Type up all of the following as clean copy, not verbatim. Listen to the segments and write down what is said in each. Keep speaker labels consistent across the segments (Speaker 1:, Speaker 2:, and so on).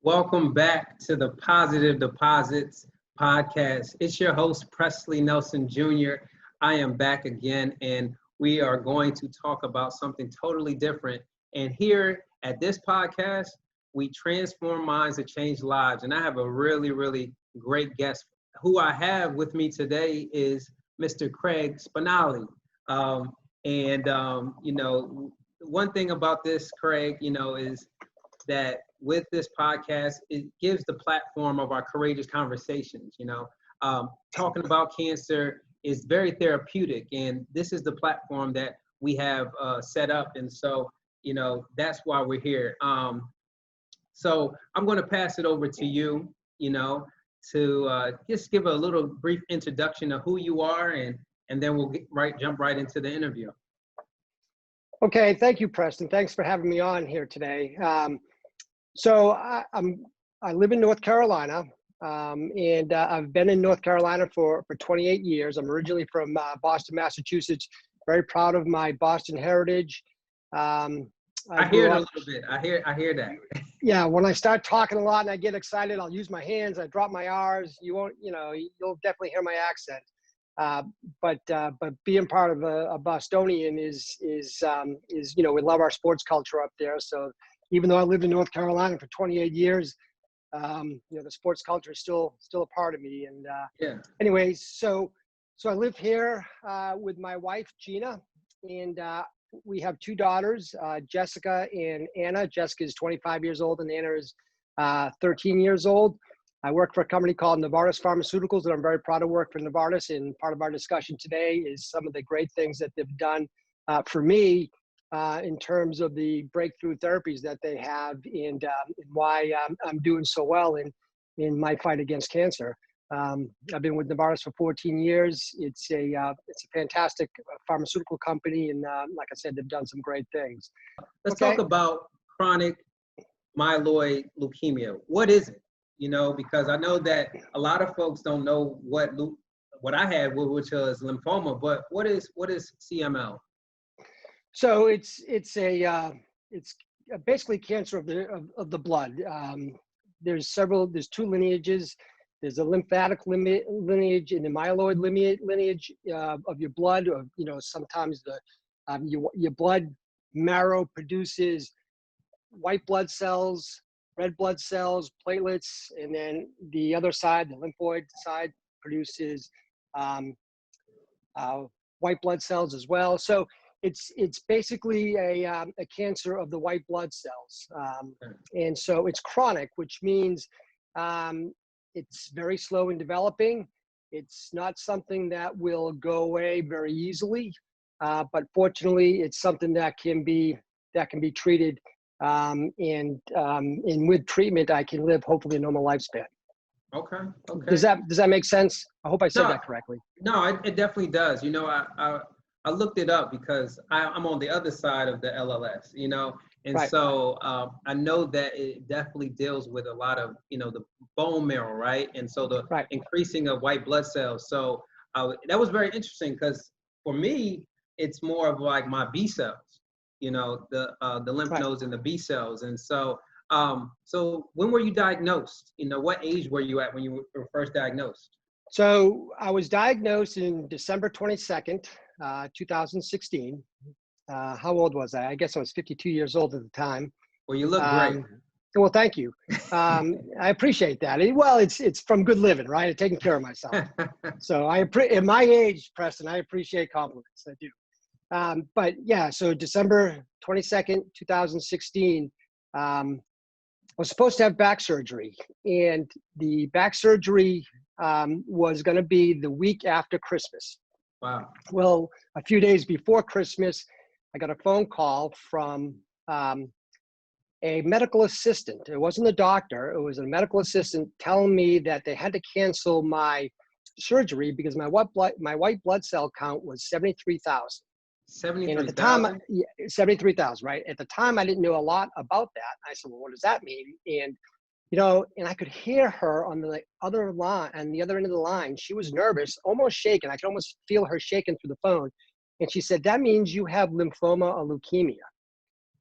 Speaker 1: Welcome back to the Positive Deposits podcast. It's your host, Presley Nelson Jr. I am back again, and we are going to talk about something totally different. And here at this podcast, we transform minds to change lives. And I have a really, really great guest. Who I have with me today is Mr. Craig Spinale. One thing about this, Craig, is that with this podcast, it gives the platform of our courageous conversations. Talking about cancer is very therapeutic, and this is the platform that we have set up. And so, that's why we're here. So I'm going to pass it over to you, to just give a little brief introduction of who you are, and then we'll jump right into the interview.
Speaker 2: Okay, thank you, Preston. Thanks for having me on here today. So I live in North Carolina, and I've been in North Carolina for 28 years. I'm originally from Boston, Massachusetts. Very proud of my Boston heritage.
Speaker 1: I hear it a little bit. I hear that.
Speaker 2: Yeah, when I start talking a lot and I get excited, I'll use my hands. I drop my R's. You'll definitely hear my accent. But being part of a Bostonian is we love our sports culture up there. So even though I lived in North Carolina for 28 years, the sports culture is still a part of me. And anyways, so I live here with my wife Gina, and we have two daughters, Jessica and Anna. Jessica is 25 years old, and Anna is 13 years old. I work for a company called Novartis Pharmaceuticals, and I'm very proud to work for Novartis. And part of our discussion today is some of the great things that they've done for me in terms of the breakthrough therapies that they have, and why I'm doing so well in my fight against cancer. I've been with Novartis for 14 years. It's a fantastic pharmaceutical company, and like I said, they've done some great things.
Speaker 1: Let's talk about chronic myeloid leukemia. What is it? Because I know that a lot of folks don't know what I had, which was lymphoma. But what is CML?
Speaker 2: So it's basically cancer of the blood. There's two lineages. There's a lymphatic lineage and the myeloid lineage of your blood. Sometimes your blood marrow produces white blood cells, red blood cells, platelets, and then the other side, the lymphoid side, produces white blood cells as well. So it's basically a cancer of the white blood cells, and so it's chronic, which means it's very slow in developing. It's not something that will go away very easily, but fortunately, it's something that can be treated. And with treatment, I can live hopefully a normal lifespan.
Speaker 1: Okay.
Speaker 2: Does that make sense? I hope I said that correctly.
Speaker 1: No, it definitely does. I looked it up because I'm on the other side of the LLS, and right. So I know that it definitely deals with a lot of, the bone marrow, right? And so the increasing of white blood cells. So that was very interesting because for me, it's more of like my B cells. The lymph nodes and the B cells. And so, so when were you diagnosed? What age were you at when you were first diagnosed?
Speaker 2: So I was diagnosed in December 22nd, 2016. How old was I? I guess I was 52 years old at the time.
Speaker 1: Well, you look great.
Speaker 2: Well, thank you. I appreciate that. Well, it's from good living, right? I'm taking care of myself. So at my age, Preston, I appreciate compliments. I do. But yeah, so December 22nd, 2016, I was supposed to have back surgery, and the back surgery was going to be the week after Christmas.
Speaker 1: Wow.
Speaker 2: Well, a few days before Christmas, I got a phone call from a medical assistant. It wasn't a doctor. It was a medical assistant telling me that they had to cancel my surgery because my white blood cell count was 73,000.
Speaker 1: 73,000?
Speaker 2: And at the time, 73,000, right? At the time, I didn't know a lot about that. I said, well, what does that mean? And, and I could hear her on the other line, on the other end of the line. She was nervous, almost shaking. I could almost feel her shaking through the phone. And she said, that means you have lymphoma or leukemia.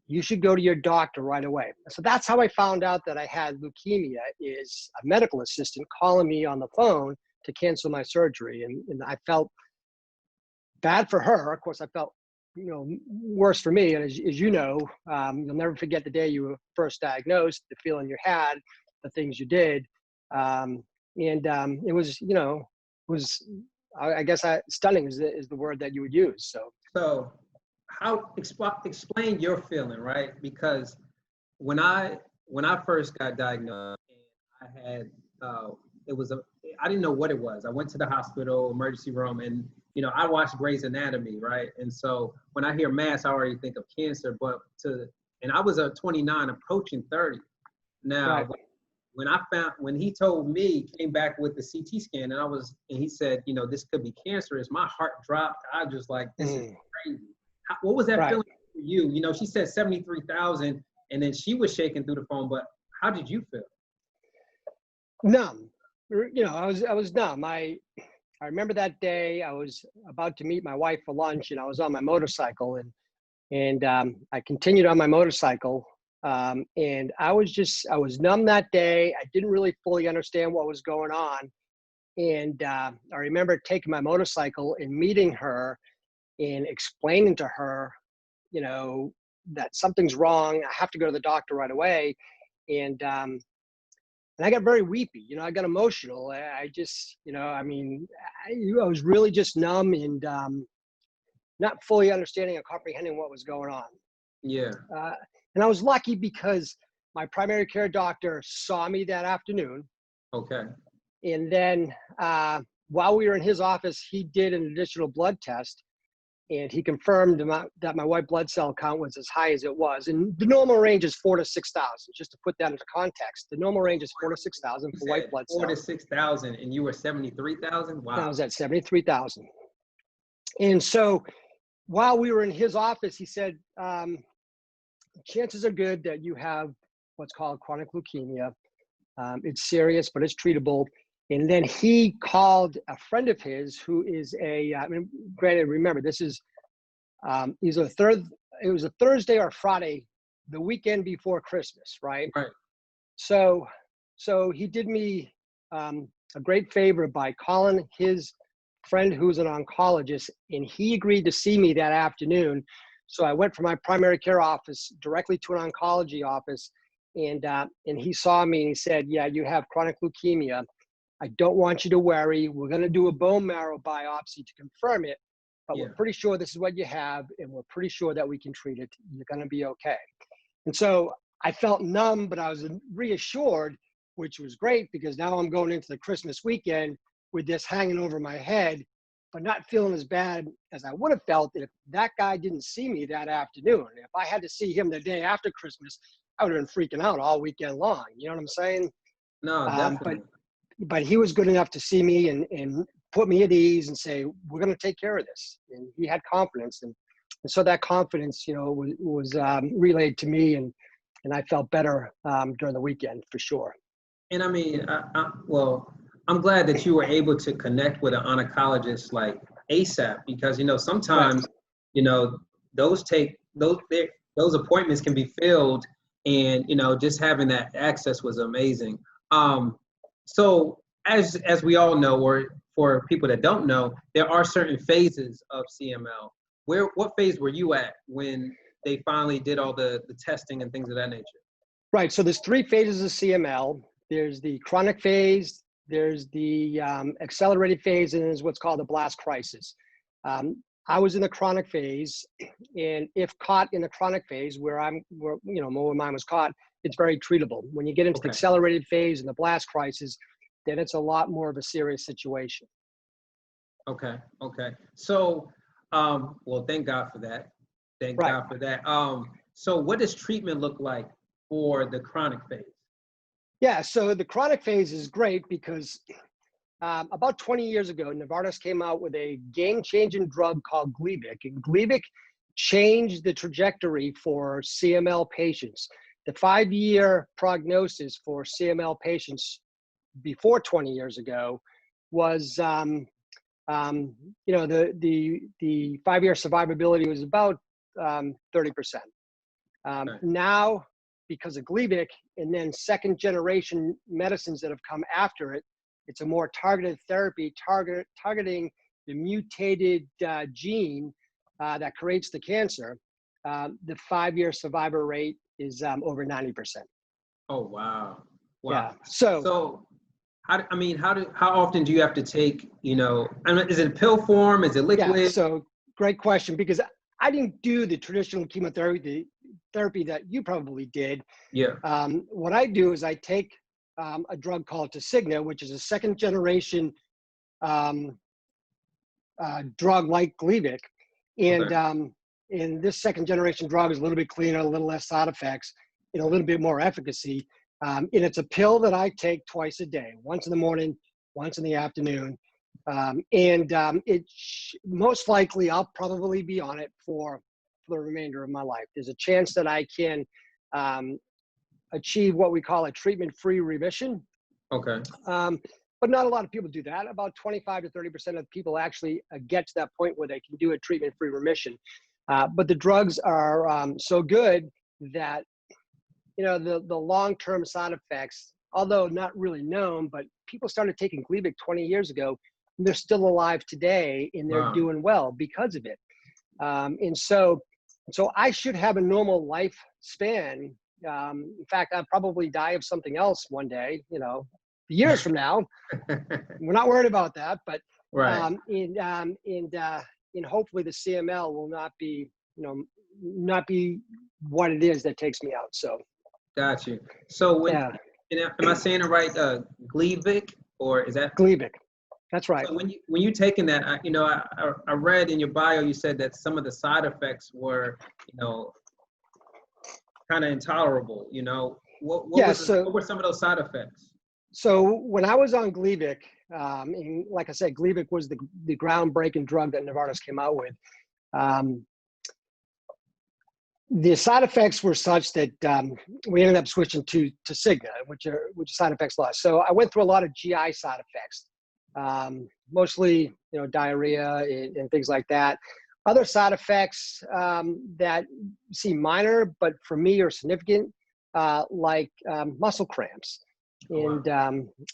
Speaker 2: you should go to your doctor right away. So that's how I found out that I had leukemia, is a medical assistant calling me on the phone to cancel my surgery. And I felt bad for her. Of course, I felt, worse for me. And as you know, you'll never forget the day you were first diagnosed, the feeling you had, the things you did. It was, I guess, stunning is the word that you would use.
Speaker 1: So how explain your feeling, right? Because when I first got diagnosed, I had I didn't know what it was. I went to the hospital emergency room, and I watched Grey's Anatomy, right? And so when I hear mass, I already think of cancer. And I was 29, approaching 30. Now,
Speaker 2: right.
Speaker 1: when he told me, came back with the CT scan, and he said, this could be cancerous, my heart dropped. I was just like, this is crazy. What was that
Speaker 2: Right.
Speaker 1: feeling for you? She said 73,000, and then she was shaking through the phone, but how did you feel?
Speaker 2: Numb. I was numb. I remember that day I was about to meet my wife for lunch, and I was on my motorcycle, and I continued on my motorcycle. And I was numb that day. I didn't really fully understand what was going on. And I remember taking my motorcycle and meeting her and explaining to her, that something's wrong. I have to go to the doctor right away. And I got very weepy, I got emotional. I just, I was really just numb and not fully understanding or comprehending what was going on.
Speaker 1: Yeah.
Speaker 2: And I was lucky because my primary care doctor saw me that afternoon.
Speaker 1: Okay.
Speaker 2: And then while we were in his office, he did an additional blood test, and he confirmed that my white blood cell count was as high as it was. And the normal range is 4,000 to 6,000. Just to put that into context, the normal range is 4,000 to 6,000 for white blood cells.
Speaker 1: 4,000 to 6,000, and you were 73,000. Wow.
Speaker 2: I was at 73,000. And so while we were in his office, he said, chances are good that you have what's called chronic leukemia. It's serious, but it's treatable. And then he called a friend of his who is granted, remember, this is, it was a Thursday or Friday, the weekend before Christmas, right?
Speaker 1: Right.
Speaker 2: So he did me a great favor by calling his friend who's an oncologist, and he agreed to see me that afternoon. So I went from my primary care office directly to an oncology office, and he saw me and he said, yeah, you have chronic leukemia. I don't want you to worry. We're going to do a bone marrow biopsy to confirm it, but we're pretty sure this is what you have, and we're pretty sure that we can treat it. You're going to be okay. And so I felt numb, but I was reassured, which was great, because now I'm going into the Christmas weekend with this hanging over my head, but not feeling as bad as I would have felt if that guy didn't see me that afternoon. If I had to see him the day after Christmas, I would have been freaking out all weekend long. You know what I'm saying?
Speaker 1: No, definitely.
Speaker 2: But he was good enough to see me and put me at ease and say, we're going to take care of this. And he had confidence. And so that confidence, was relayed to me, and I felt better during the weekend for sure.
Speaker 1: And I mean, I'm glad that you were able to connect with an oncologist like ASAP, because, sometimes, those appointments can be filled, and, just having that access was amazing. So as we all know, or for people that don't know, there are certain phases of CML. What phase were you at when they finally did all the testing and things of that nature? Right.
Speaker 2: So there's 3 phases of CML. There's the chronic phase, there's the accelerated phase, and there's what's called the blast crisis. I was in the chronic phase, and if caught in the chronic phase, where mine was caught, it's very treatable. When you get into the accelerated phase and the blast crisis, then it's a lot more of a serious situation.
Speaker 1: Okay. So, thank God for that. Thank God for that. So what does treatment look like for the chronic phase?
Speaker 2: Yeah, so the chronic phase is great because about 20 years ago, Novartis came out with a game-changing drug called Gleevec. And Gleevec changed the trajectory for CML patients. The 5-year prognosis for CML patients before 20 years ago was, the 5-year survivability was about 30%.
Speaker 1: Okay.
Speaker 2: Now, because of Gleevec and then second generation medicines that have come after it, it's a more targeted therapy targeting the mutated gene that creates the cancer. The 5-year survival rate is over 90%.
Speaker 1: Oh, wow. Wow.
Speaker 2: Yeah. So
Speaker 1: how often do you have to take, is it pill form? Is it liquid?
Speaker 2: yeah, so great question, because I didn't do the traditional chemotherapy therapy that you probably did.
Speaker 1: Yeah.
Speaker 2: What I do is I take a drug called Tasigna, which is a second generation drug like Gleevec. And,
Speaker 1: Okay.
Speaker 2: and this second generation drug is a little bit cleaner, a little less side effects, and a little bit more efficacy. And it's a pill that I take twice a day, once in the morning, once in the afternoon. Most likely I'll probably be on it for the remainder of my life. There's a chance that I can achieve what we call a treatment-free remission.
Speaker 1: Okay.
Speaker 2: But not a lot of people do that. About 25 to 30% of people actually get to that point where they can do a treatment-free remission. But the drugs are so good that, the long-term side effects, although not really known, but people started taking Gleevec 20 years ago, and they're still alive today, and they're doing well because of it. And so I should have a normal lifespan. In fact, I'll probably die of something else one day, years from now. We're not worried about that, but
Speaker 1: Right.
Speaker 2: And hopefully the CML will not be what it is that takes me out. So
Speaker 1: Got you. So
Speaker 2: yeah,
Speaker 1: am I saying it right? Gleevec, or is that?
Speaker 2: Gleevec. That's right.
Speaker 1: So when you taking that, I read in your bio, you said that some of the side effects were, kind of intolerable. What were some of those side effects?
Speaker 2: So when I was on Gleevec, and like I said, Gleevec was the groundbreaking drug that Novartis came out with. The side effects were such that we ended up switching to Tasigna, which are side effects less. So I went through a lot of GI side effects, mostly diarrhea and things like that. Other side effects that seem minor, but for me are significant, like muscle cramps. And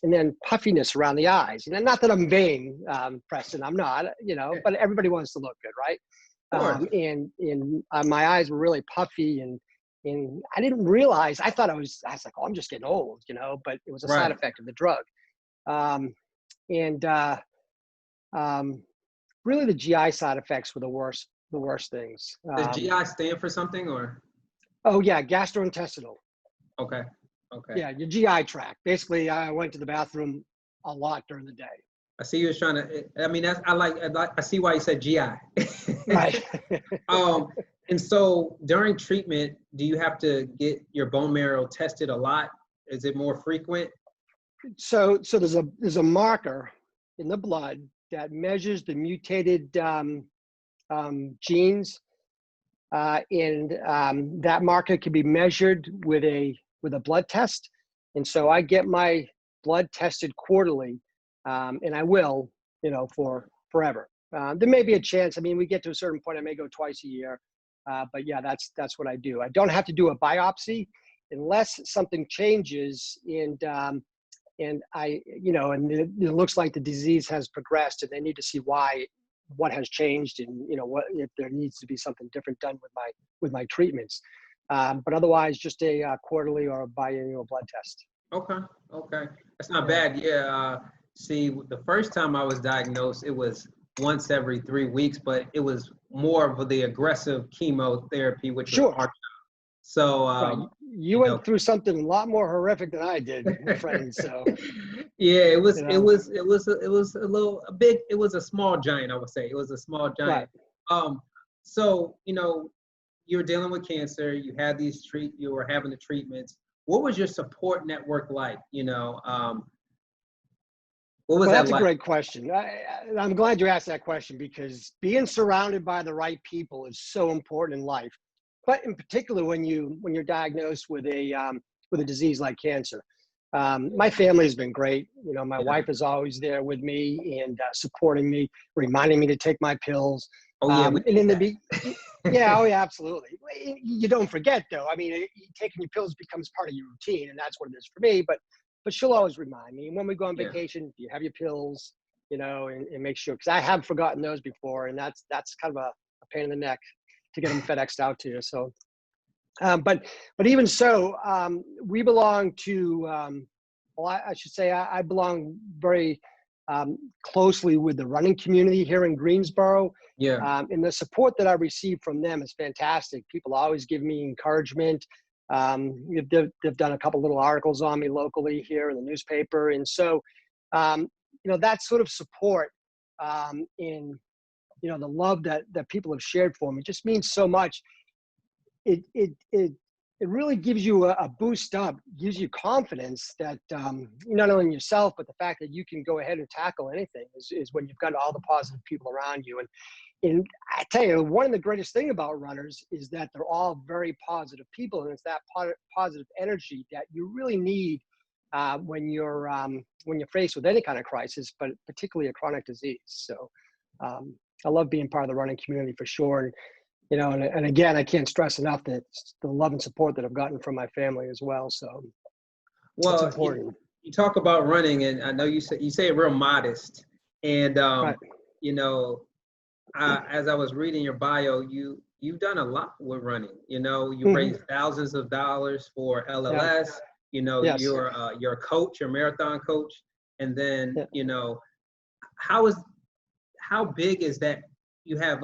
Speaker 2: then puffiness around the eyes. Not that I'm vain, Preston. I'm not. But everybody wants to look good, right? My eyes were really puffy, and I didn't realize. I thought I was like, oh, I'm just getting old, But it was a side effect of the drug. Really, the GI side effects were the worst things.
Speaker 1: Does GI stand for something, or?
Speaker 2: Oh yeah, gastrointestinal.
Speaker 1: Okay. Okay.
Speaker 2: Yeah, your GI tract. Basically, I went to the bathroom a lot during the day.
Speaker 1: I see you was trying to. I mean, I see why you said GI.
Speaker 2: Right.
Speaker 1: And so during treatment, do you have to get your bone marrow tested a lot? Is it more frequent?
Speaker 2: So there's a marker in the blood that measures the mutated genes, and that marker can be measured with a blood test. And so I get my blood tested quarterly, and I will, for forever. There may be a chance. I mean, we get to a certain point, I may go twice a year, but yeah, that's what I do. I don't have to do a biopsy unless something changes, and it looks like the disease has progressed, and they need to see what has changed, and what if there needs to be something different done with my treatments. But otherwise, just a quarterly or a biannual blood test.
Speaker 1: Okay, that's not bad. Yeah. See, the first time I was diagnosed, it was once every 3 weeks, but it was more of the aggressive chemotherapy, which was hard. So
Speaker 2: right. You went through something a lot more horrific than I did, my friend. So
Speaker 1: yeah, it was a small giant, I would say. It was a small giant. Right. So you were dealing with cancer, you were having the treatments. What was your support network like? What was that like?
Speaker 2: That's a great question. I'm glad you asked that question, because being surrounded by the right people is so important in life. But in particular, when you're diagnosed with a disease like cancer. My family has been great. My wife is always there with me and supporting me, reminding me to take my pills.
Speaker 1: Oh yeah,
Speaker 2: Yeah, oh yeah, absolutely. You don't forget though. I mean, taking your pills becomes part of your routine, and that's what it is for me. But she'll always remind me. And when we go on
Speaker 1: Yeah.
Speaker 2: vacation, do you have your pills? You know, and make sure, because I have forgotten those before, and that's kind of a pain in the neck to get them FedExed out to you. So, but even so, we belong to. Well, I should say I belong very closely with the running community here in Greensboro.
Speaker 1: Yeah.
Speaker 2: And the support that I receive from them is fantastic. People always give me encouragement. They've done a couple little articles on me locally here in the newspaper. And so, that sort of support in, the love that people have shared for me just means so much. It really gives you a boost up, gives you confidence that not only in yourself, but the fact that you can go ahead and tackle anything is when you've got all the positive people around you. And I tell you, one of the greatest thing about runners is that they're all very positive people, and it's that positive energy that you really need when you're faced with any kind of crisis, but particularly a chronic disease. So I love being part of the running community for sure. And again, I can't stress enough that the love and support that I've gotten from my family as well. So it's
Speaker 1: Well,
Speaker 2: important.
Speaker 1: you talk about running, and I know you say it real modest. And
Speaker 2: Right.
Speaker 1: as I was reading your bio, you've done a lot with running. You raised thousands of dollars for LLS.
Speaker 2: Yeah. Yes.
Speaker 1: You're a coach, you're a marathon coach, and then
Speaker 2: Yeah.
Speaker 1: how big is that? You have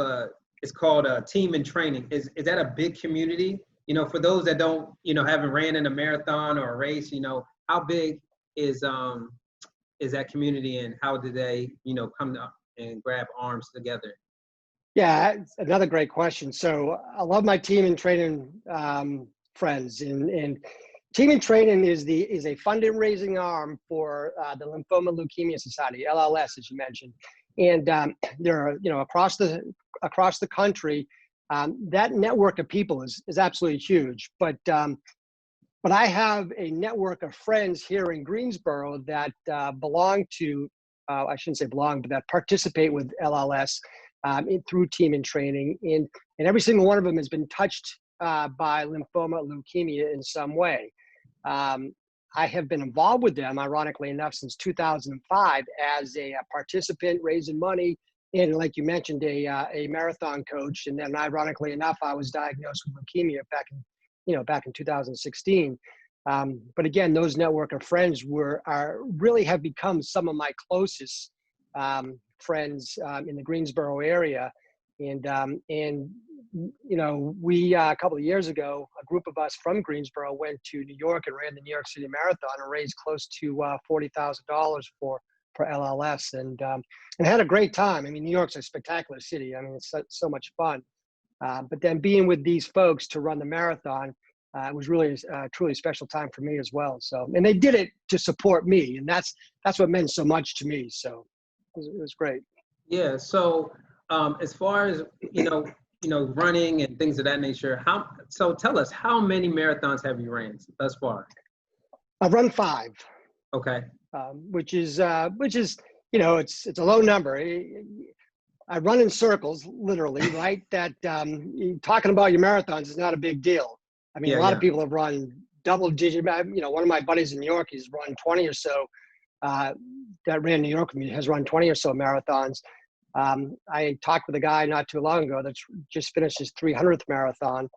Speaker 1: it's called a team in training. Is that a big community? For those that don't, haven't ran in a marathon or a race, how big is that community, and how did they, come up and grab arms together?
Speaker 2: Yeah, it's another great question. So I love my team in training friends, and team in training is a fundraising arm for the Lymphoma Leukemia Society, LLS, as you mentioned, and there are across the country. That network of people is absolutely huge, but I have a network of friends here in Greensboro that belong to, I shouldn't say belong, but that participate with LLS through team in training. And every single one of them has been touched by lymphoma leukemia in some way. I have been involved with them, ironically enough, since 2005 as a participant, raising money, and like you mentioned, a marathon coach. And then, ironically enough, I was diagnosed with leukemia back in 2016. But again, those network of friends really have become some of my closest friends in the Greensboro area. And we a couple of years ago, a group of us from Greensboro went to New York and ran the New York City Marathon and raised close to $40,000 for LLS, and had a great time. I mean, New York's a spectacular city. I mean, it's so much fun. But then being with these folks to run the marathon, it was really truly a special time for me as well. So, and they did it to support me, and that's what meant so much to me. So it was great.
Speaker 1: Yeah. So as far as running and things of that nature, so tell us, how many marathons have you ran thus far?
Speaker 2: I've run 5.
Speaker 1: Okay.
Speaker 2: Which is it's a low number. I run in circles, literally, right? That talking about your marathons is not a big deal. I mean, a lot of people have run double digit. One of my buddies in New York, he's run 20 or so. That ran New York with me, has run 20 or so marathons. I talked with a guy not too long ago that's just finished his 300th marathon.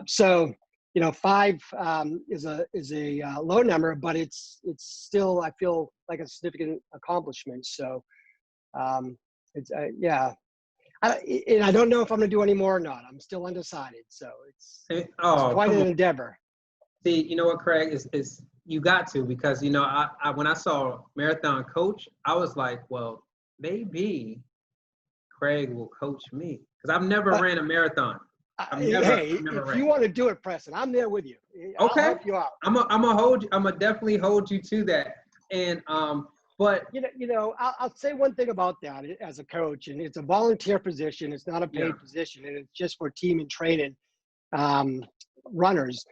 Speaker 2: So 5 is a low number, but it's still, I feel like, a significant accomplishment. So it's and I don't know if I'm going to do any more or not. I'm still undecided. So it's quite an endeavor.
Speaker 1: See, you know what, Craig, is you got to, because I when I saw marathon coach, I was like, well, maybe Craig will coach me, because I've never ran a marathon.
Speaker 2: If you want to do it, Preston, I'm there with you.
Speaker 1: Okay.
Speaker 2: I'll help you out.
Speaker 1: I'm gonna definitely hold you to that. And but
Speaker 2: I'll say one thing about that as a coach, and it's a volunteer position. It's not a paid position, and it's just for team and training runners.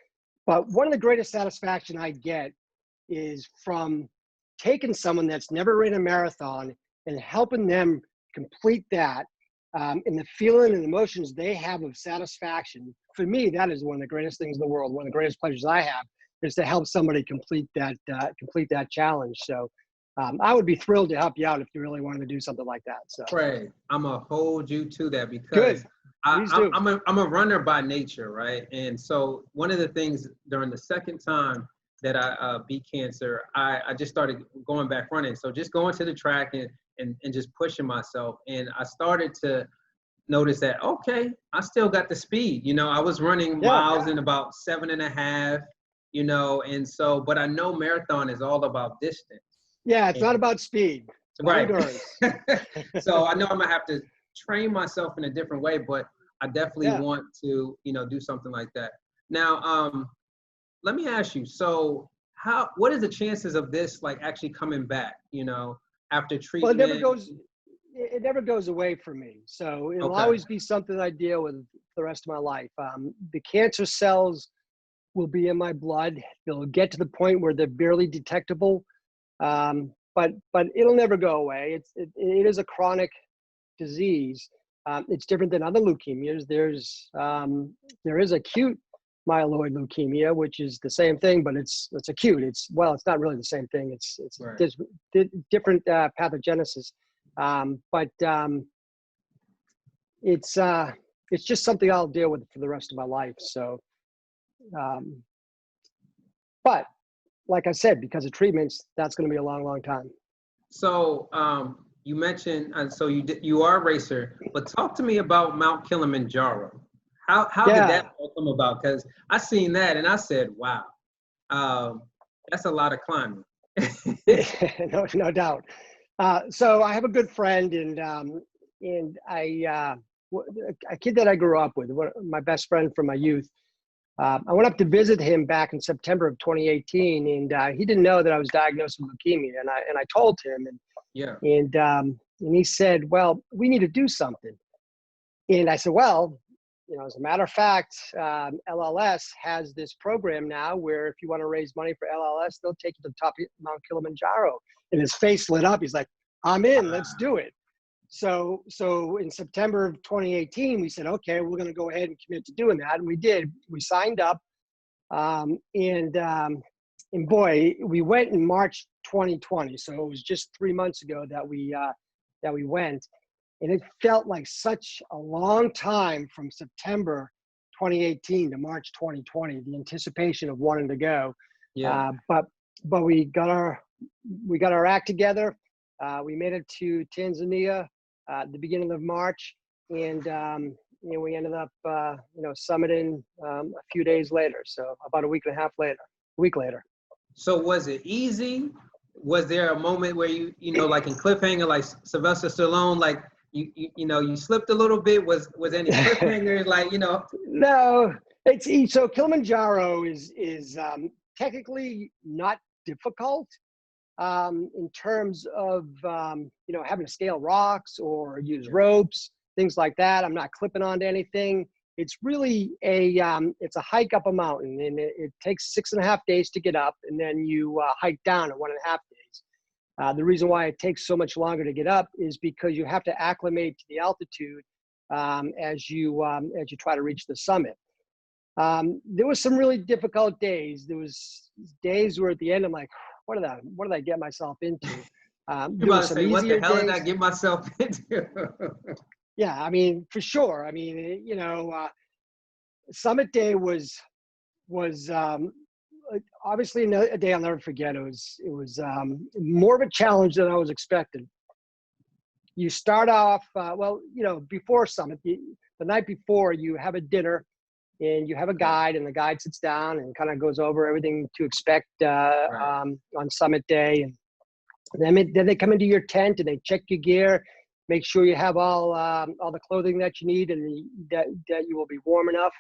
Speaker 2: But one of the greatest satisfaction I get is from taking someone that's never ran a marathon and helping them complete that, and the feeling and emotions they have of satisfaction, for me, that is one of the greatest things in the world. One of the greatest pleasures I have is to help somebody complete that challenge. So I would be thrilled to help you out if you really wanted to do something like that. So
Speaker 1: Craig, I'm gonna hold you to that because
Speaker 2: good. Please do.
Speaker 1: I'm a runner by nature, right? And so one of the things during the second time that I beat cancer, I just started going back running. So just going to the track and just pushing myself. And I started to notice that, okay, I still got the speed. You know, I was running miles in about 7.5, you know, and so, but I know marathon is all about distance.
Speaker 2: Yeah, it's not about speed. It's about endurance.
Speaker 1: So I know I'm gonna have to train myself in a different way, but I definitely want to, you know, do something like that. Now, let me ask you, so what is the chances of this like actually coming back, you know, after treatment?
Speaker 2: Well, it never goes away from me. So it'll always be something I deal with the rest of my life. The cancer cells will be in my blood. They'll get to the point where they're barely detectable. But it'll never go away. It is a chronic disease. It's different than other leukemias. There is acute myeloid leukemia, which is the same thing, but it's acute. It's not really the same thing. It's different pathogenesis. But it's just something I'll deal with for the rest of my life. So, but like I said, because of treatments, that's going to be a long, long time.
Speaker 1: So you mentioned, so you are a racer, but talk to me about Mount Kilimanjaro. How did that all come about? Because I seen that and I said, wow, that's a lot of climbing.
Speaker 2: No doubt. So I have a good friend, and a kid that I grew up with, my best friend from my youth. I went up to visit him back in September of 2018, and he didn't know that I was diagnosed with leukemia, and I told him, and he said, "Well, we need to do something." And I said, "Well, you know, as a matter of fact, LLS has this program now where if you want to raise money for LLS, they'll take you to the top of Mount Kilimanjaro." And his face lit up. He's like, "I'm in. Let's do it." So in September of 2018, we said, okay, we're going to go ahead and commit to doing that. And we did. We signed up. And boy, we went in March 2020. So it was just 3 months ago that we went. And it felt like such a long time from September 2018 to March 2020, the anticipation of wanting to go. But we got our act together. We made it to Tanzania at the beginning of March, and we ended up summiting a few days later. So about a week later.
Speaker 1: So was it easy? Was there a moment where you like in Cliffhanger, like Sylvester Stallone, like you slipped a little bit? Was any cliffhangers like
Speaker 2: No, it's so Kilimanjaro is technically not difficult. In terms of having to scale rocks or use ropes, things like that. I'm not clipping onto anything. It's really it's a hike up a mountain, and it takes 6.5 days to get up, and then you hike down in 1.5 days. The reason why it takes so much longer to get up is because you have to acclimate to the altitude as you try to reach the summit. There was some really difficult days. There was days where at the end I'm like, what did I get myself into?
Speaker 1: You're about to say, what the hell did I get myself into?
Speaker 2: Yeah, I mean, for sure. I mean, Summit Day was obviously a day I'll never forget. It was more of a challenge than I was expecting. You start off, before Summit, the night before, you have a dinner, and you have a guide, and the guide sits down and kind of goes over everything to expect on Summit Day. And then they come into your tent and they check your gear, make sure you have all the clothing that you need and that you will be warm enough.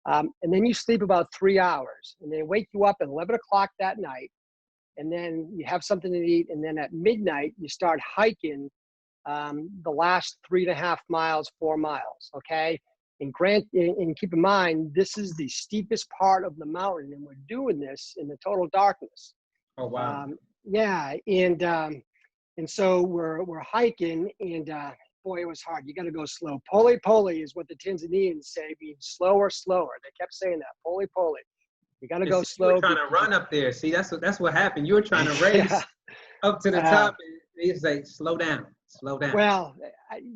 Speaker 2: And then you sleep about 3 hours, and they wake you up at 11 o'clock that night. And then you have something to eat. And then at midnight, you start hiking the last 3.5 miles, 4 miles. Okay. And keep in mind, this is the steepest part of the mountain, and we're doing this in the total darkness.
Speaker 1: Oh wow!
Speaker 2: And so we're hiking, and boy, it was hard. You got to go slow. Pole pole is what the Tanzanians say, means slower, slower. They kept saying that, pole pole. You got to
Speaker 1: And
Speaker 2: go
Speaker 1: see, you were
Speaker 2: slow.
Speaker 1: trying to run up there. See, that's what happened. You were trying to race
Speaker 2: Yeah.
Speaker 1: up to the top, and he say, slow down, slow down.
Speaker 2: Well,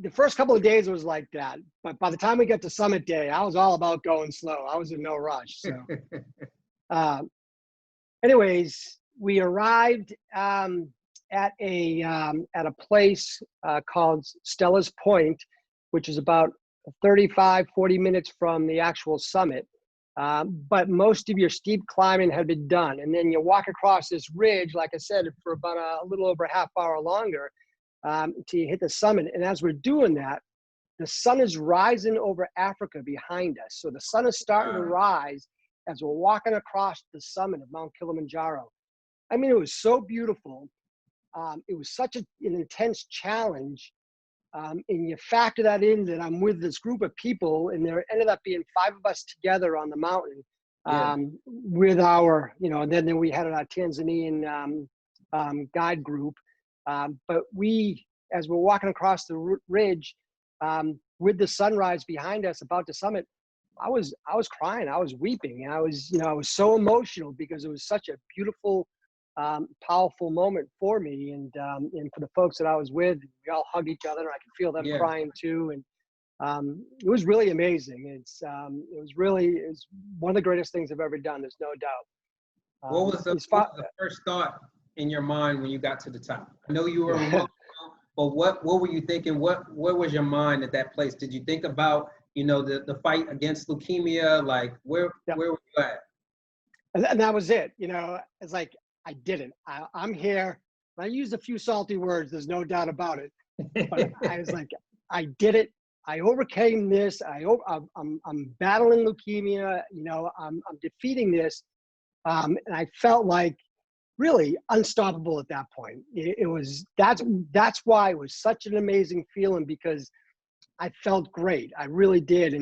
Speaker 2: the first couple of days was like that, but by the time we got to summit day, I was all about going slow. I was in no rush. So, anyways, we arrived at a place called Stella's Point, which is about 35, 40 minutes from the actual summit. But most of your steep climbing had been done. And then you walk across this ridge, like I said, for about a little over a half hour longer until you hit the summit. And as we're doing that, the sun is rising over Africa behind us. So the sun is starting to rise as we're walking across the summit of Mount Kilimanjaro. I mean, it was so beautiful. It was such an intense challenge. And you factor that in that I'm with this group of people, and there ended up being 5 of us together on the mountain with our, and then we had a Tanzanian guide group. But as we're walking across the ridge with the sunrise behind us about the summit, I was crying. I was weeping. I was so emotional because it was such a beautiful, powerful moment for me and for the folks that I was with. We all hugged each other, and I could feel them crying too. And it was really amazing. It was one of the greatest things I've ever done. There's no doubt.
Speaker 1: What was the first thought in your mind when you got to the top? I know you were emotional, but what were you thinking? Where was your mind at that place? Did you think about, the fight against leukemia? Like where were you at?
Speaker 2: And that was it. It's like, I didn't. I'm here. I used a few salty words. There's no doubt about it. But I was like, I did it. I overcame this. I'm battling leukemia. I'm defeating this. And I felt like really unstoppable at that point. That's why it was such an amazing feeling, because I felt great. I really did.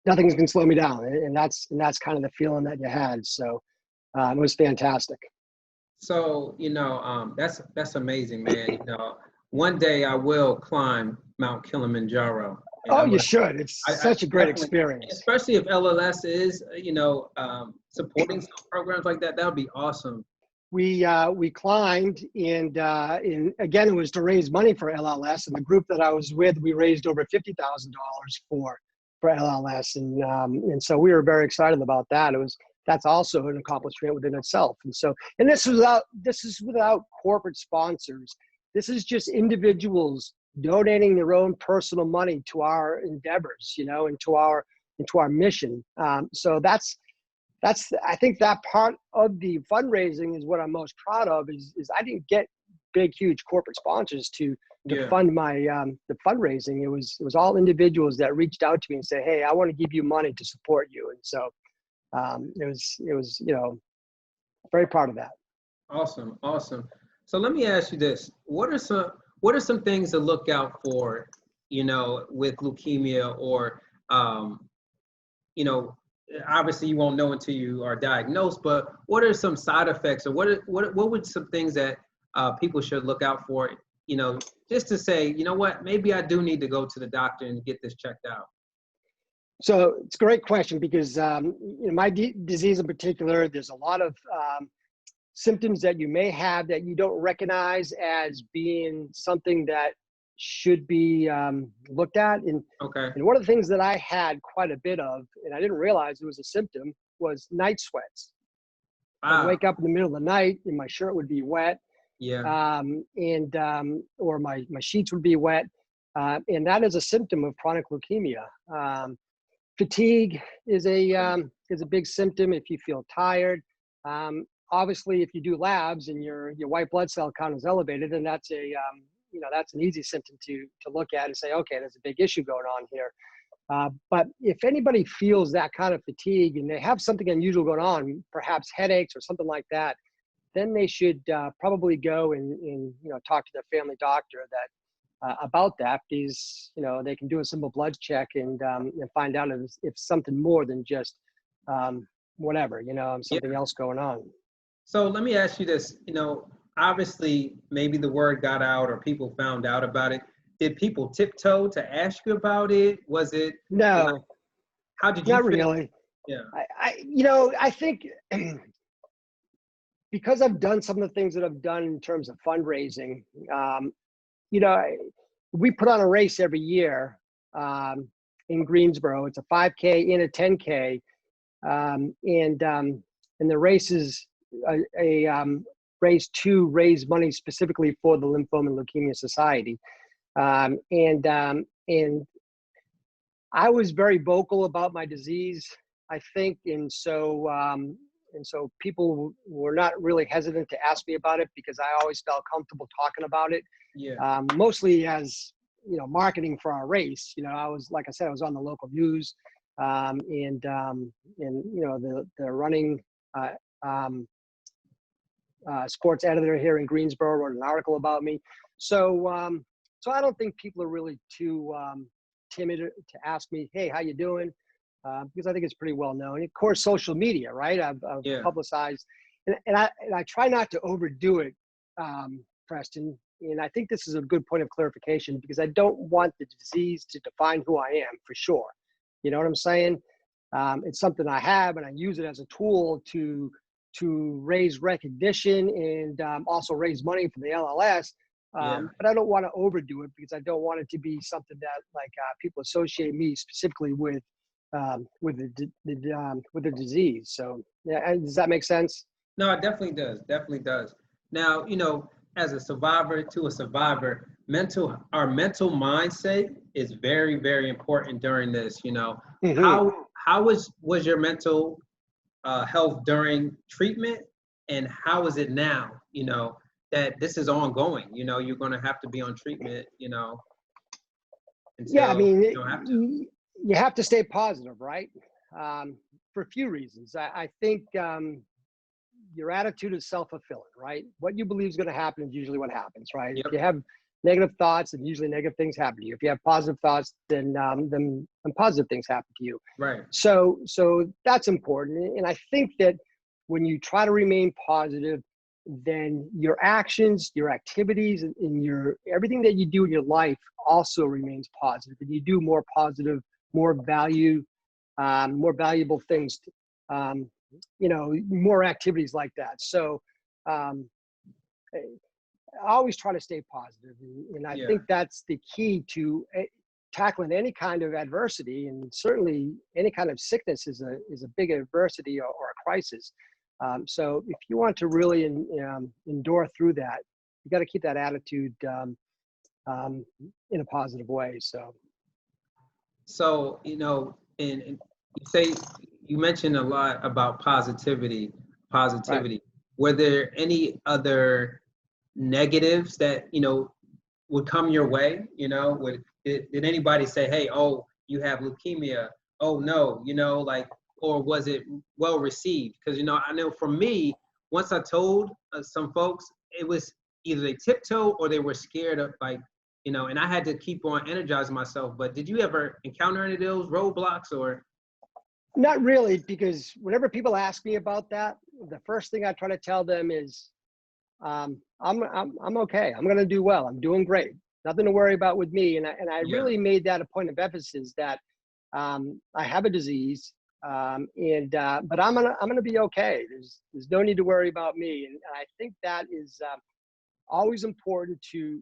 Speaker 2: Nothing's gonna slow me down, and that's kind of the feeling that you had. So it was fantastic.
Speaker 1: So that's amazing, man. One day I will climb Mount Kilimanjaro.
Speaker 2: Oh, you should. It's such a great experience,
Speaker 1: especially if LLS is supporting some programs like that. That would be awesome.
Speaker 2: We climbed, and again, it was to raise money for LLS, and the group that I was with, we raised over $50,000 for LLS, and so we were very excited about that. That's also an accomplishment within itself. And this is without corporate sponsors. This is just individuals donating their own personal money to our endeavors, and to our mission. So that's I think that part of the fundraising is what I'm most proud of. Is I didn't get big, huge corporate sponsors to fund my the fundraising. It was all individuals that reached out to me and said, "Hey, I want to give you money to support you." And so it was very proud of that.
Speaker 1: Awesome. So let me ask you this: what are some things to look out for, with leukemia, or obviously you won't know until you are diagnosed, but what are some side effects, or what would some things that people should look out for, just to say, what, maybe I do need to go to the doctor and get this checked out?
Speaker 2: So it's a great question, because my disease in particular, there's a lot of symptoms that you may have that you don't recognize as being something that should be looked at. And one of the things that I had quite a bit of, and I didn't realize it was a symptom, was night sweats. I'd wake up in the middle of the night and my shirt would be wet. Or my sheets would be wet. And that is a symptom of chronic leukemia. Fatigue is a big symptom if you feel tired. Obviously, if you do labs and your white blood cell count is elevated, then that's an easy symptom to look at and say, okay, there's a big issue going on here. But if anybody feels that kind of fatigue and they have something unusual going on, perhaps headaches or something like that, then they should probably go and talk to their family doctor about that, because they can do a simple blood check and find out if something more than just something else going on.
Speaker 1: So let me ask you this: obviously maybe the word got out or people found out about it. Did people tiptoe to ask you about it? Was it like,
Speaker 2: No,
Speaker 1: how did you
Speaker 2: not
Speaker 1: feel?
Speaker 2: really.
Speaker 1: Yeah.
Speaker 2: I think because I've done some of the things that I've done in terms of fundraising, you know, we put on a race every year in Greensboro. It's a 5K and a 10K, and the race is a race to raise money specifically for the Lymphoma and Leukemia Society, and I was very vocal about my disease, I think, and so people were not really hesitant to ask me about it because I always felt comfortable talking about it.
Speaker 1: Yeah.
Speaker 2: Mostly as marketing for our race. I was, like I said, I was on the local news, and the running sports editor here in Greensboro wrote an article about me. So I don't think people are really too timid to ask me, hey, how you doing? Because I think it's pretty well known. And of course, social media, right? I've publicized, and I try not to overdo it, Preston. And I think this is a good point of clarification because I don't want the disease to define who I am for sure. You know what I'm saying? It's something I have, and I use it as a tool to raise recognition and also raise money for the LLS. But I don't want to overdo it because I don't want it to be something that people associate me specifically with the disease. So yeah, does that make sense?
Speaker 1: No, it definitely does. Definitely does. Now, as a survivor to a survivor, our mental mindset is very, very important during this.
Speaker 2: Mm-hmm.
Speaker 1: How was your mental health during treatment, and how is it now? That this is ongoing. You're going to have to be on treatment. Until
Speaker 2: Yeah, I mean,
Speaker 1: you don't have to.
Speaker 2: You have to stay positive, right? For a few reasons. I think your attitude is self-fulfilling, right? What you believe is going to happen is usually what happens, right?
Speaker 1: Yep.
Speaker 2: If you have negative thoughts, then usually negative things happen to you. If you have positive thoughts, then positive things happen to you.
Speaker 1: Right.
Speaker 2: So that's important. And I think that when you try to remain positive, then your actions, your activities, and everything that you do in your life also remains positive. And you do more positive, more valuable things, more activities like that. So I always try to stay positive. And I think that's the key to tackling any kind of adversity, and certainly any kind of sickness is a big adversity or a crisis. So if you want to really endure through that, you got to keep that attitude in a positive way.
Speaker 1: So, and you say, you mentioned a lot about positivity.
Speaker 2: Right.
Speaker 1: Were there any other negatives that, would come your way? Did anybody say, hey, oh, you have leukemia? Oh, no, or was it well received? Because, I know for me, once I told some folks, it was either they tiptoe or they were scared of and I had to keep on energizing myself. But did you ever encounter any of those roadblocks or?
Speaker 2: Not really, because whenever people ask me about that, the first thing I try to tell them is, I'm okay. I'm going to do well. I'm doing great. Nothing to worry about with me. And I really made that a point of emphasis that I have a disease, but I'm gonna be okay. There's no need to worry about me. And I think that is always important to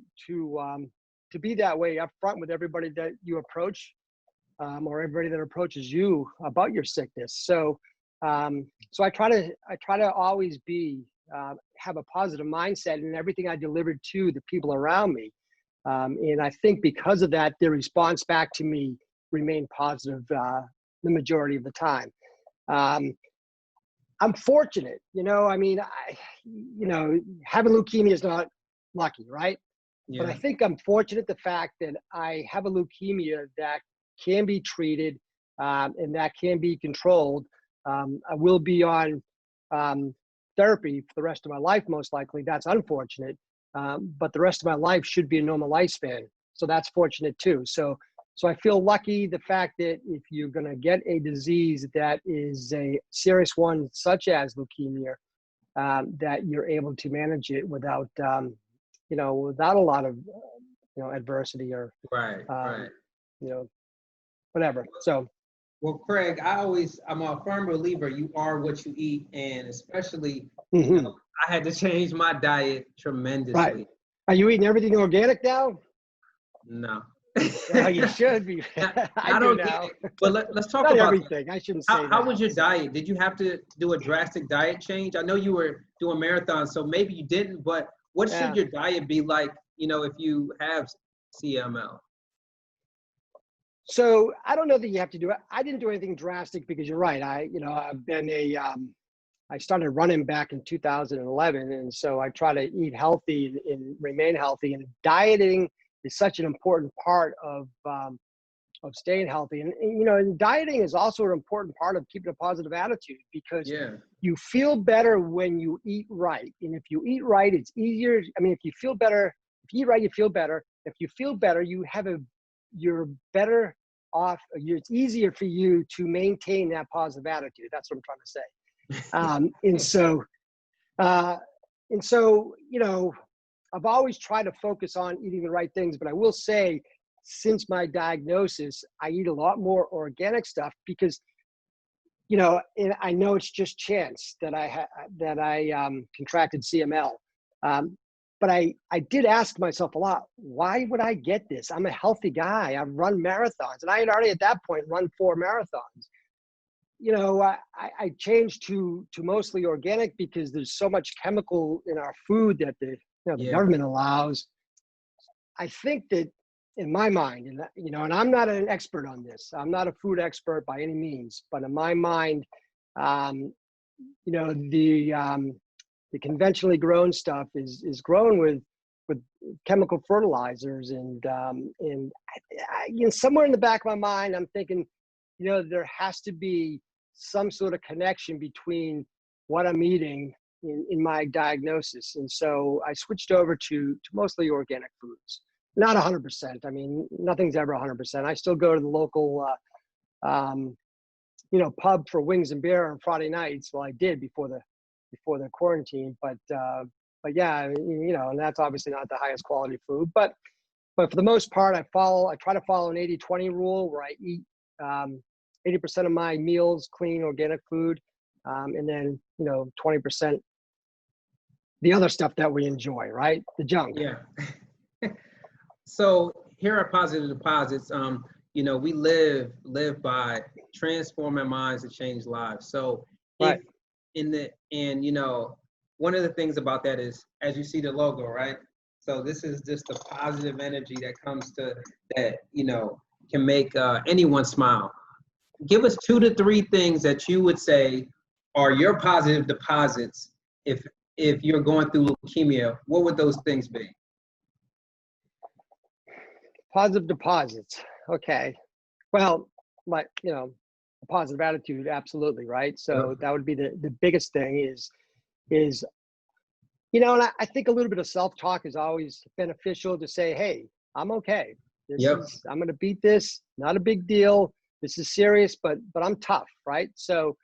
Speaker 2: be that way up front with everybody that you approach, or everybody that approaches you about your sickness. So I try to always have a positive mindset in everything I deliver to the people around me. And I think because of that, their response back to me remained positive the majority of the time. I'm fortunate, I mean, having leukemia is not lucky, right?
Speaker 1: Yeah.
Speaker 2: But I think I'm fortunate the fact that I have a leukemia that can be treated and that can be controlled. I will be on therapy for the rest of my life, most likely. That's unfortunate. But the rest of my life should be a normal lifespan. So that's fortunate too. So I feel lucky the fact that if you're going to get a disease that is a serious one, such as leukemia, that you're able to manage it without, without a lot of, adversity or,
Speaker 1: Right, right.
Speaker 2: you know, whatever. So,
Speaker 1: Well, Craig, I'm a firm believer you are what you eat, and especially,
Speaker 2: mhm,
Speaker 1: I had to change my diet
Speaker 2: right.
Speaker 1: tremendously.
Speaker 2: Are you eating everything organic now?
Speaker 1: No.
Speaker 2: Well, you should be.
Speaker 1: not,
Speaker 2: I
Speaker 1: not
Speaker 2: do now.
Speaker 1: organic, but let's talk
Speaker 2: Not
Speaker 1: about that.
Speaker 2: everything. I shouldn't say
Speaker 1: How
Speaker 2: that.
Speaker 1: was your diet? Did you have to do a drastic diet change? I know you were doing marathons, so maybe you didn't, but what should
Speaker 2: Yeah.
Speaker 1: your diet be like, if you have CML?
Speaker 2: So I don't know that you have to do it. I didn't do anything drastic because you're right. I've been I started running back in 2011, and so I try to eat healthy and remain healthy. And dieting is such an important part of staying healthy. And dieting is also an important part of keeping a positive attitude, because
Speaker 1: Yeah.
Speaker 2: you feel better when you eat right. And if you eat right, it's easier. I mean, if you eat right, you feel better. If you feel better, you're better off. It's easier for you to maintain that positive attitude. That's what I'm trying to say. And so, I've always tried to focus on eating the right things, but I will say, since my diagnosis, I eat a lot more organic stuff because, and I know it's just chance that I contracted CML. But I did ask myself a lot, why would I get this? I'm a healthy guy. I've run marathons, and I had already at that point run 4 marathons. I changed to mostly organic because there's so much chemical in our food that the
Speaker 1: Yeah.
Speaker 2: government allows. I think that in my mind, and I'm not an expert on this. I'm not a food expert by any means, but in my mind, the conventionally grown stuff is grown with chemical fertilizers, and somewhere in the back of my mind, I'm thinking, there has to be some sort of connection between what I'm eating in my diagnosis. And so I switched over to mostly organic foods. Not 100%. I mean, nothing's ever 100%. I still go to the local, pub for wings and beer on Friday nights. Well, I did before the quarantine, but yeah, and that's obviously not the highest quality food, but for the most part, I try to follow an 80-20 rule, where I eat 80% of my meals clean organic food, and then 20% the other stuff that we enjoy, right? The junk.
Speaker 1: Yeah. So here at Positive Deposits, we live by transforming minds to change lives. So
Speaker 2: Right.
Speaker 1: one of the things about that is, as you see the logo, right? So this is just the positive energy that comes to that, can make anyone smile. Give us 2 to 3 things that you would say are your positive deposits if you're going through leukemia. What would those things be?
Speaker 2: Positive deposits. Okay. Well, a positive attitude, absolutely, right? So that would be the biggest thing is, and I think a little bit of self-talk is always beneficial, to say, hey, I'm okay. I'm going to beat this. Not a big deal. This is serious, but I'm tough, right? So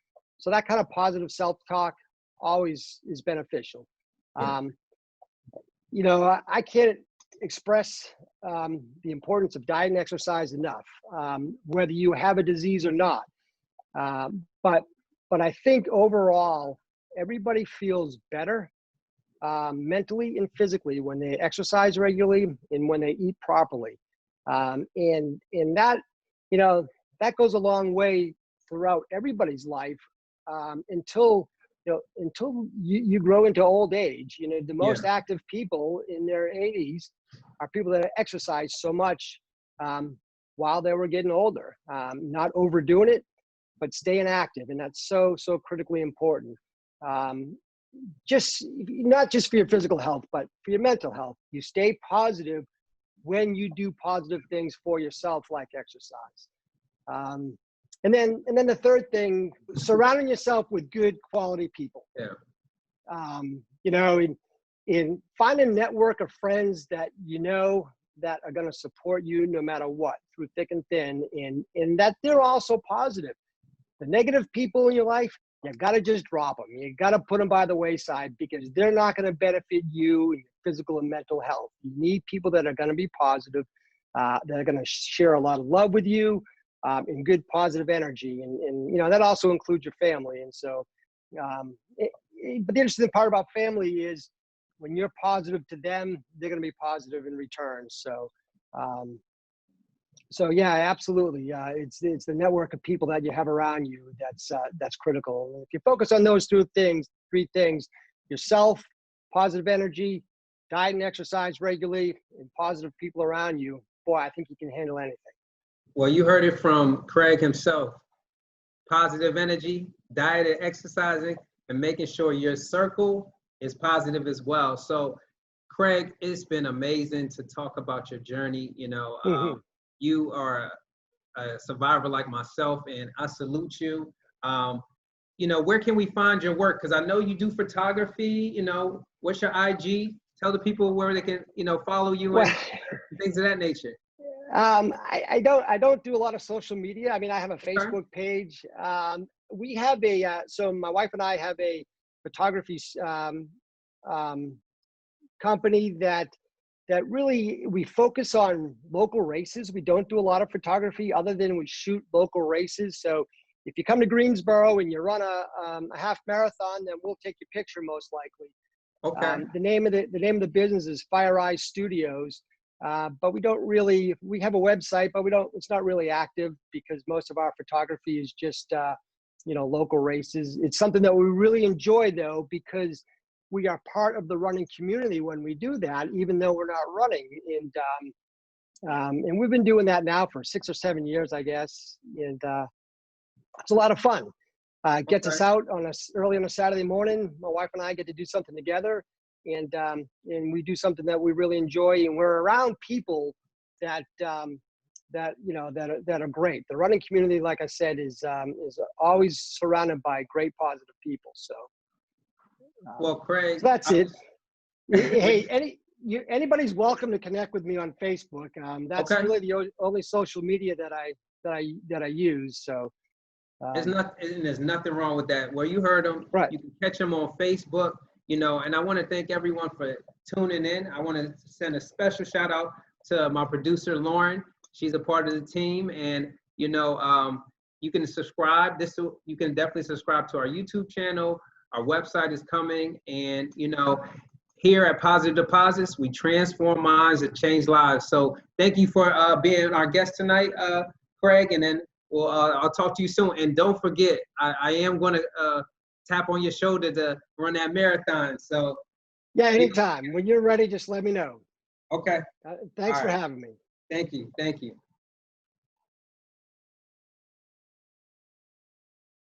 Speaker 2: that kind of positive self-talk always is beneficial.
Speaker 1: Yeah.
Speaker 2: I can't express the importance of diet and exercise enough, whether you have a disease or not. But I think overall, everybody feels better mentally and physically when they exercise regularly and when they eat properly. And that, that goes a long way throughout everybody's life, until you grow into old age. The most active people in their 80s are people that exercise so much while they were getting older, not overdoing it, but staying active. And that's so critically important. Not just for your physical health, but for your mental health. You stay positive when you do positive things for yourself, like exercise. And then the third thing, surrounding yourself with good quality people.
Speaker 1: Yeah.
Speaker 2: In finding a network of friends that that are going to support you no matter what, through thick and thin, and that they're also positive. The negative people in your life, you got to just drop them. You got to put them by the wayside because they're not going to benefit you in your physical and mental health. You need people that are going to be positive, that are going to share a lot of love with you, and good positive energy. And you know, that also includes your family. And so, but the interesting part about family is when you're positive to them, they're going to be positive in return. So, so yeah, absolutely. It's the network of people that you have around you that's critical. If you focus on those three things: yourself, positive energy, diet and exercise regularly, and positive people around you, boy, I think you can handle anything.
Speaker 1: Well, you heard it from Craig himself. Positive energy, diet and exercising, and making sure your circle is positive as well. So, Craig, it's been amazing to talk about your journey. You know, you are a survivor like myself, and I salute you. You know, where can we find your work? Because I know you do photography. You know, what's your IG? Tell the people where they can, you know, follow you and things of that nature.
Speaker 2: I don't do a lot of social media. I mean, I have a Facebook page. We have so my wife and I have a photography company that really, we focus on local races. We don't do a lot of photography other than we shoot local races. So if you come to Greensboro and you run a half marathon, then we'll take your picture most likely.
Speaker 1: Okay.
Speaker 2: The name of the business is Fire Eyes Studios. But we have a website, but it's not really active because most of our photography is just, you know, local races. It's something that we really enjoy though, because we are part of the running community when we do that, even though we're not running. And we've been doing that now for 6 or 7 years, I guess. And it's a lot of fun. Gets us out early on a Saturday morning. My wife and I get to do something together. And we do something that we really enjoy, and we're around people that you know that are great. The running community, like I said, is always surrounded by great positive people. So,
Speaker 1: well, Craig,
Speaker 2: so that's it. Hey, anybody's welcome to connect with me on Facebook. That's really the only social media that I use. So.
Speaker 1: There's nothing wrong with that. Well, you heard them.
Speaker 2: Right.
Speaker 1: You can catch them on Facebook. You know, and I want to thank everyone for tuning in. I want to send a special shout out to my producer, Lauren. She's a part of the team. And, you know, you can subscribe. You can definitely subscribe to our YouTube channel. Our website is coming. And, you know, here at Positive Deposits, we transform minds and change lives. So thank you for being our guest tonight, Craig. And then I'll talk to you soon. And don't forget, I am going to tap on your shoulder to run that marathon. So
Speaker 2: yeah, anytime. When you're ready, just let me know.
Speaker 1: Okay.
Speaker 2: Thanks for having me.
Speaker 1: Thank you.